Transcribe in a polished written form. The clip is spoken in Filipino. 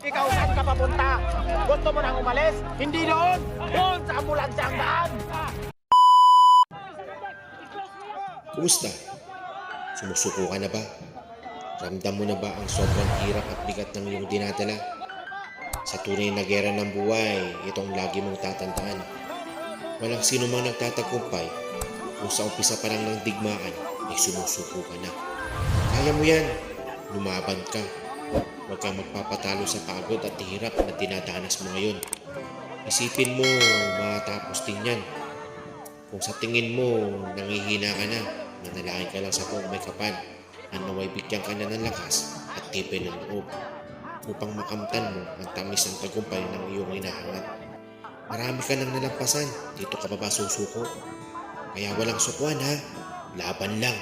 Ikaw saan ka papunta? Gusto mo nang umalis? Hindi doon! Doon sa ambulansya ang daan! Kumusta? Sumusuko ka na ba? Ramdam mo na ba ang sobrang hirap at bigat ng iyong dinadala? Sa tunay na gera ng buhay, itong lagi mong tatandaan. Walang sino mang nagtatagumpay kung sa umpisa pa lang ng digmaan ay sumusuko ka na. Kaya mo yan, lumaban ka. Huwag kang magpapatalo sa pagod at hirap na dinadanas mo ngayon. Isipin mo, matapos din yan. Kung sa tingin mo, nangihina ka na, manalangin ka lang sa buong may kapal na naway bigyan ka na ng lakas at tibay ng loob upang makamtan mo ang tamis ng tagumpay ng iyong hinahangat. Marami ka nang nalampasan, dito ka pa ba susuko? Kaya walang sukuan ha, laban lang.